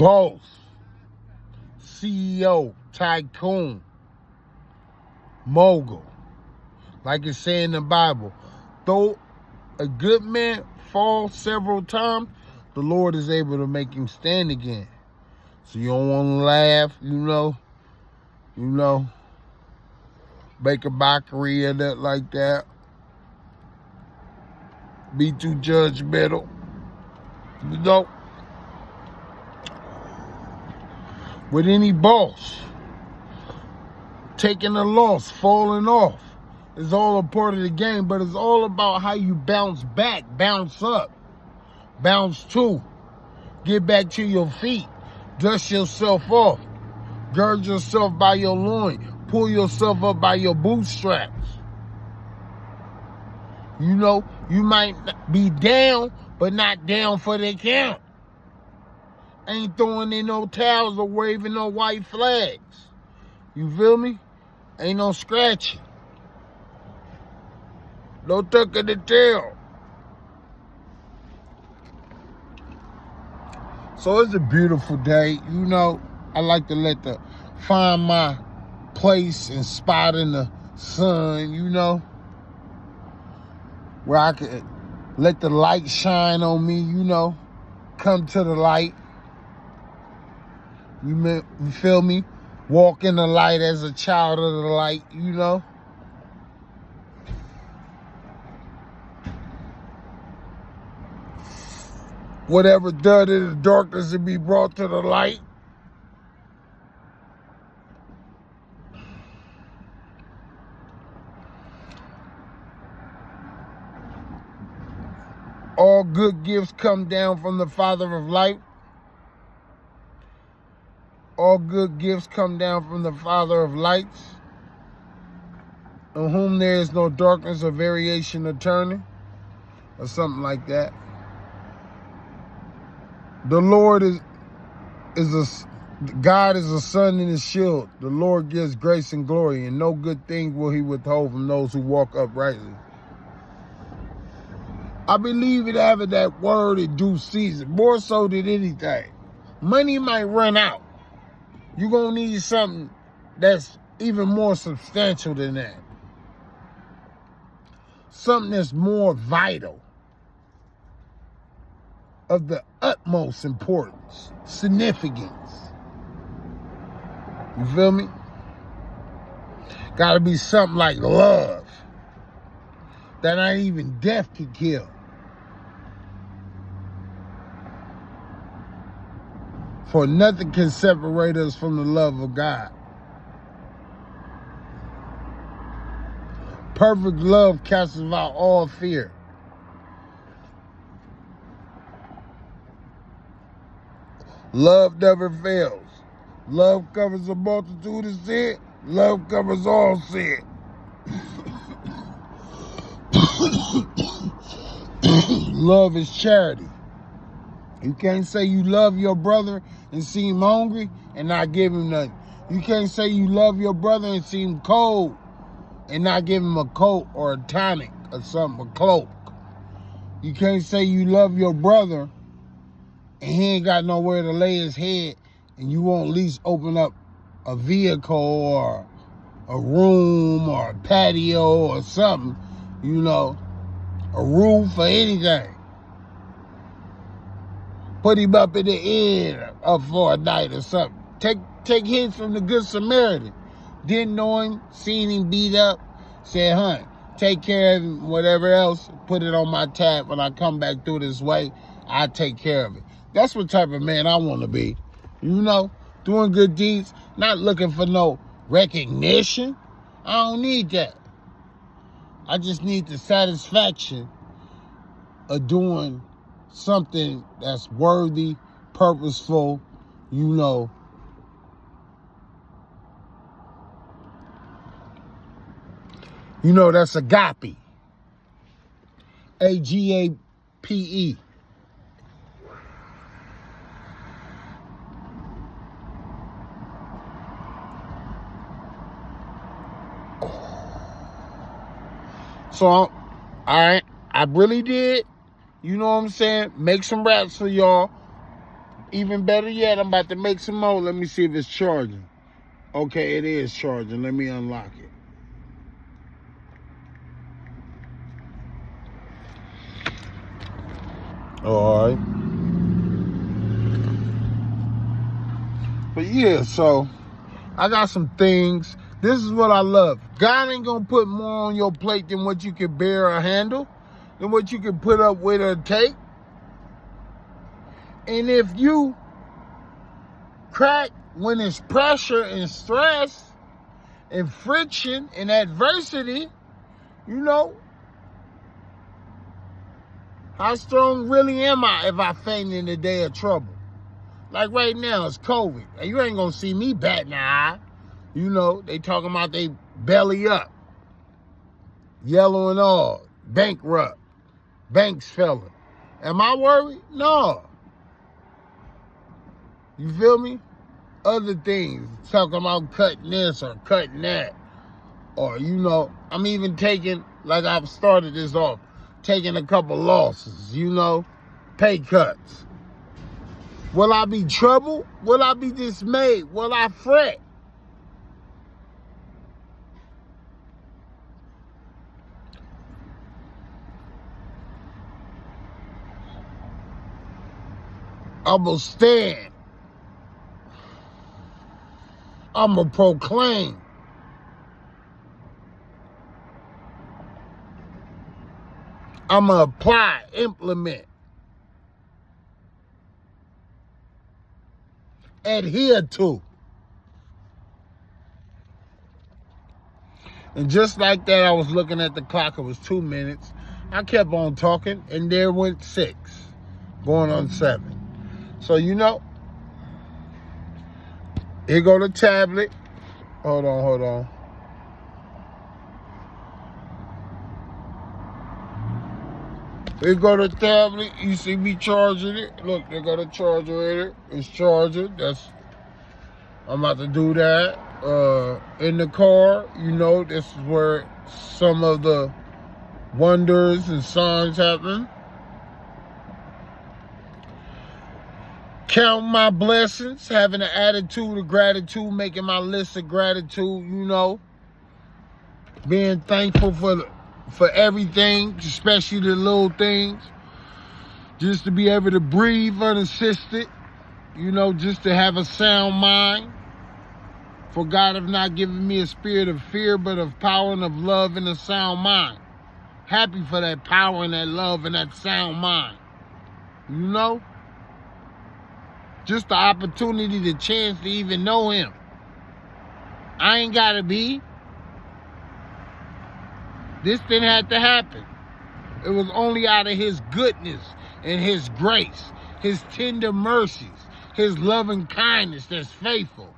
boss, CEO, tycoon, mogul. Like it said in the Bible, though a good man falls several times, the Lord is able to make him stand again. So you don't want to laugh, make a mockery of that like that. Be too judgmental. With any boss, taking a loss, falling off, is all a part of the game, but it's all about how you bounce back, bounce up, bounce to, get back to your feet, dust yourself off, gird yourself by your loin, pull yourself up by your bootstraps. You might be down, but not down for the count. Ain't throwing in no towels or waving no white flags. You feel me? Ain't no scratching. No tucking the tail. So it's a beautiful day. I like to find my place and spot in the sun, where I could let the light shine on me, come to the light. You feel me? Walk in the light as a child of the light, Whatever done in the darkness will be brought to the light. All good gifts come down from the Father of light. All good gifts come down from the Father of lights, in whom there is no darkness or variation of turning, or something like that. The Lord God is a sun and a shield. The Lord gives grace and glory, and no good thing will he withhold from those who walk uprightly. I believe in having that word in due season, more so than anything. Money might run out. You're going to need something that's even more substantial than that. Something that's more vital, of the utmost importance, significance. You feel me? Got to be something like love that not even death can kill. For nothing can separate us from the love of God. Perfect love casts out all fear. Love never fails. Love covers a multitude of sin. Love covers all sin. Love is charity. You can't say you love your brother and seem hungry and not give him nothing. You can't say you love your brother and seem cold and not give him a coat or a tonic or something, a cloak. You can't say you love your brother and he ain't got nowhere to lay his head and you won't at least open up a vehicle or a room or a patio or something, a roof or anything. Put him up in the inn up for a night or something. Take hints from the Good Samaritan. Didn't know him, seen him beat up, said, "Hunt, take care of him, whatever else, put it on my tab when I come back through this way, I take care of it." That's what type of man I want to be. Doing good deeds, not looking for no recognition. I don't need that. I just need the satisfaction of doing something that's worthy, purposeful, that's agape. AGAPE. So, I really did, make some raps for y'all. Even better yet, I'm about to make some more. Let me see if it's charging. Okay, it is charging. Let me unlock it. All right. But yeah, so I got some things. This is what I love. God ain't gonna put more on your plate than what you can bear or handle, than what you can put up with or take. And if you crack when it's pressure and stress and friction and adversity, you know, how strong really am I if I faint in the day of trouble? Like right now, it's COVID. And you ain't gonna see me batting an eye. You know, they talking about they belly up, yellow and all, bankrupt, banks failing. Am I worried? No. You feel me? Other things, talking about cutting this or cutting that. Or, you know, I'm even taking, like I've started this off, taking a couple losses, you know, pay cuts. Will I be troubled? Will I be dismayed? Will I fret? I'm going to stand. I'm going to proclaim. I'm going to apply, implement, adhere to. And just like that, I was looking at the clock. It was 2 minutes. I kept on talking, and there went 6, going on 7. So, you know, here go the tablet. Hold on. Here go the tablet. You see me charging it. Look, they got a charger in it. It's charging. I'm about to do that. In the car, you know, this is where some of the wonders and signs happen. Count my blessings, having an attitude of gratitude, making my list of gratitude, you know. Being thankful for everything, especially the little things. Just to be able to breathe unassisted, you know, just to have a sound mind. For God have not given me a spirit of fear, but of power and of love and a sound mind. Happy for that power and that love and that sound mind. You know? Just the opportunity, the chance to even know him. I ain't gotta be. This didn't have to happen. It was only out of his goodness and his grace, his tender mercies, his loving kindness that's faithful.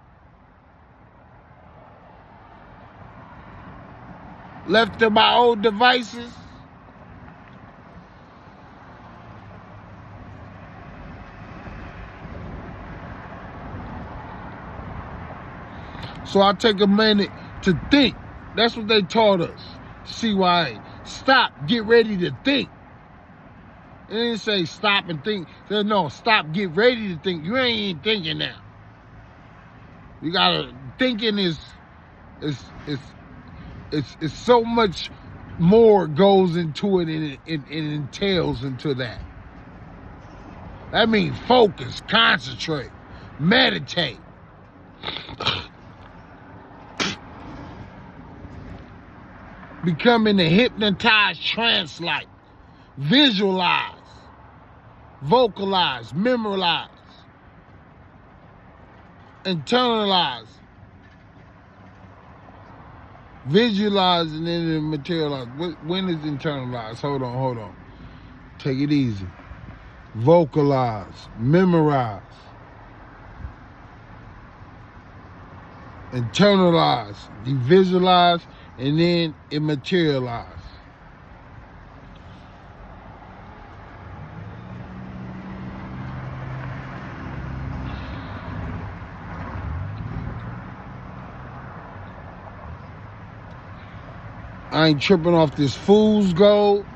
Left to my old devices, so I take a minute to think. That's what they taught us. CYA. Stop, get ready to think. They didn't say stop and think. They said, no, stop, get ready to think. You ain't even thinking now. You gotta, thinking is so much more goes into it, and it entails into that. That means focus, concentrate, meditate. Becoming a hypnotized trance-like. Visualize, vocalize, memorize, internalize. Visualize and then materialize. When is internalize? Hold on. Take it easy. Vocalize, memorize, internalize, you visualize, and then it materialize. I ain't tripping off this fool's gold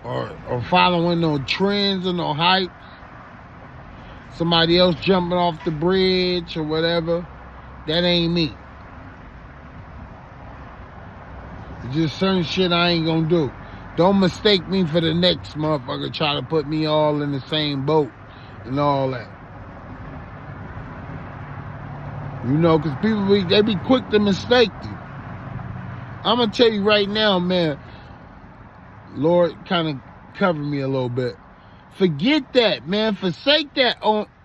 or following no trends or no hype. somebody else jumping off the bridge or whatever. That ain't me. It's just certain shit I ain't gonna do. Don't mistake me for the next motherfucker try to put me all in the same boat and all that. You know, because people, they be quick to mistake you. I'm going to tell you right now, man, Lord kind of covered me a little bit. Forget that, man. Forsake that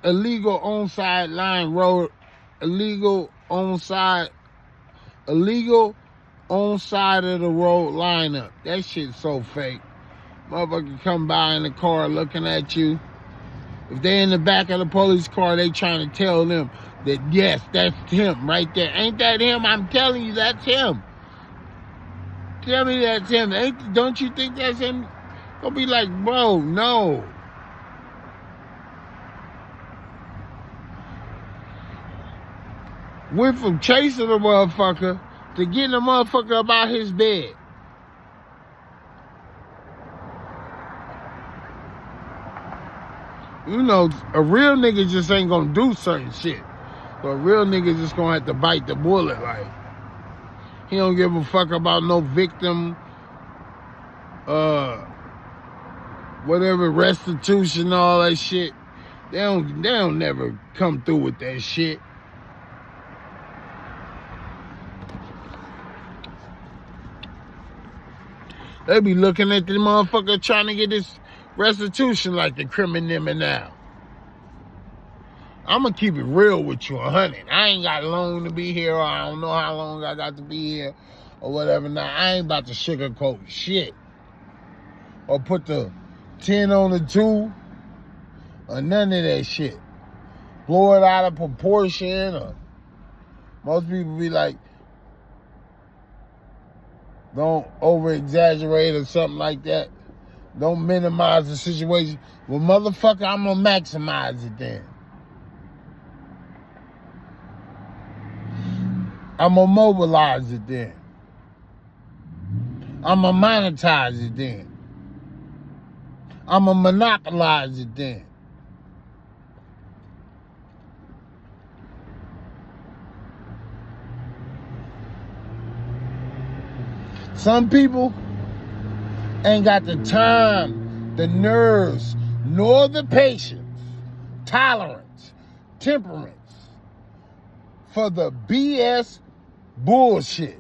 illegal onside line road, illegal onside of the road lineup. That shit's so fake. Motherfucker come by in the car looking at you. If they in the back of the police car, they trying to tell them that, yes, that's him right there. Ain't that him? I'm telling you, that's him. Tell me that's him. Don't you think that's him? Gonna be like, bro, no. Went from chasing the motherfucker to getting the motherfucker up out his bed. You know, a real nigga just ain't gonna do certain shit. So a real nigga just gonna have to bite the bullet. Like, he don't give a fuck about no victim, whatever, restitution, all that shit. They don't never come through with that shit. They be looking at the motherfucker trying to get this restitution like the criminal now. I'm going to keep it real with you, 100. I ain't got long to be here, or I don't know how long I got to be here, or whatever. Now, I ain't about to sugarcoat shit, or put the 10 on the 2, or none of that shit. Blow it out of proportion, or most people be like, don't over-exaggerate or something like that. Don't minimize the situation. Well, motherfucker, I'm going to maximize it then. I'm going to mobilize it then. I'm going to monetize it then. I'm going to monopolize it then. Some people ain't got the time, the nerves, nor the patience, tolerance, temperance for the BS bullshit.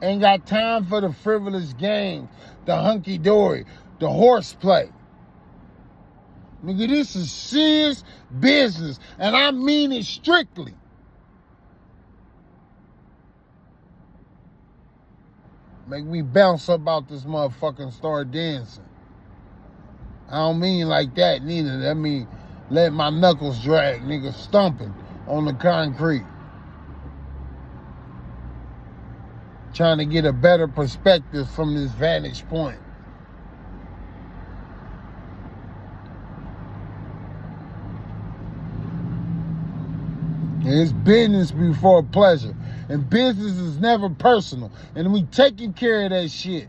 Ain't got time for the frivolous games, the hunky-dory, the horseplay. Nigga, this is serious business, and I mean it strictly. Make me bounce up out this motherfucker and start dancing. I don't mean like that neither. That mean let my knuckles drag, nigga, stomping on the concrete. Trying to get a better perspective from this vantage point. And it's business before pleasure. And business is never personal. And we taking care of that shit.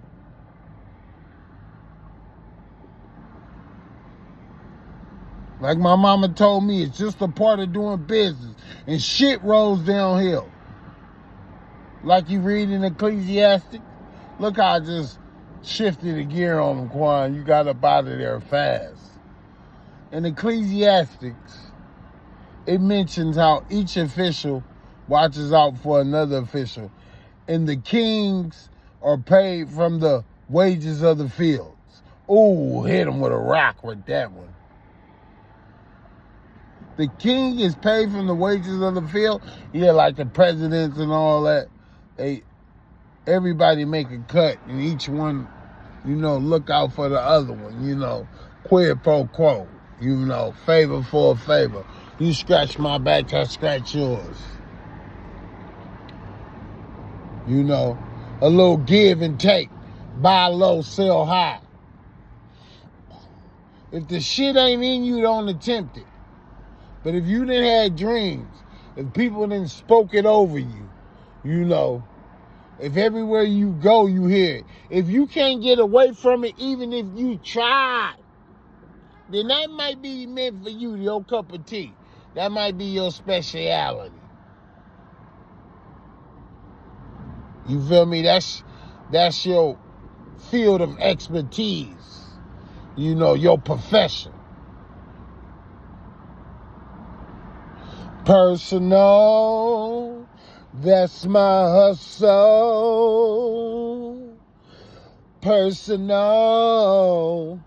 Like my mama told me, it's just a part of doing business. And shit rolls downhill. Like you read in Ecclesiastic. Look how I just shifted a gear on them, Quan. You got up out of there fast. In Ecclesiastics, it mentions how each official watches out for another official. And the kings are paid from the wages of the fields. Ooh, hit him with a rock with that one. The king is paid from the wages of the field. Yeah, like the presidents and all that. Everybody make a cut, and each one, look out for the other one, quid pro quo, favor for a favor. You scratch my back, I scratch yours. A little give and take. Buy low, sell high. If the shit ain't in you, don't attempt it. But if you done had dreams, if people done spoke it over you, if everywhere you go, you hear it. If you can't get away from it, even if you try, then that might be meant for you, your cup of tea. That might be your speciality. You feel me? That's your field of expertise. You know, your profession. Personal, that's my hustle. Personal,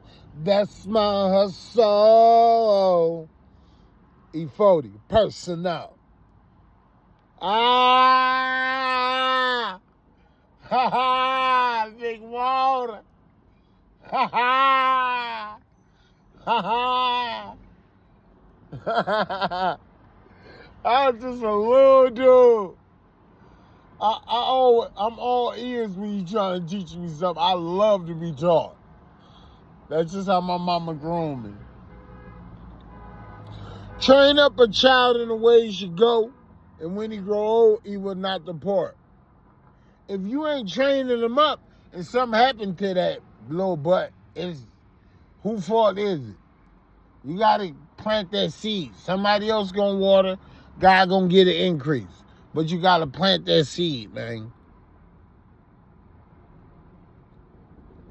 that's my hustle. E40, personal. Ah! Ha ha! Big water. Ha ha! Ha ha! Ha ha! I'm just a little dude. I'm all ears when you trying to teach me something. I love to be taught. That's just how my mama groomed me. Train up a child in the way he should go, and when he grow old, he will not depart. If you ain't training him up, and something happened to that little butt, whose fault is it? You gotta plant that seed. Somebody else gonna water, God gonna get an increase. But you gotta plant that seed, man.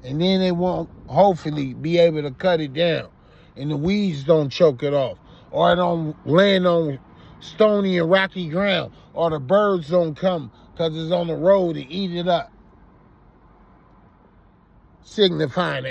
And then they won't hopefully be able to cut it down. And the weeds don't choke it off. Or it don't land on stony and rocky ground. Or the birds don't come because it's on the road and eat it up. Signifying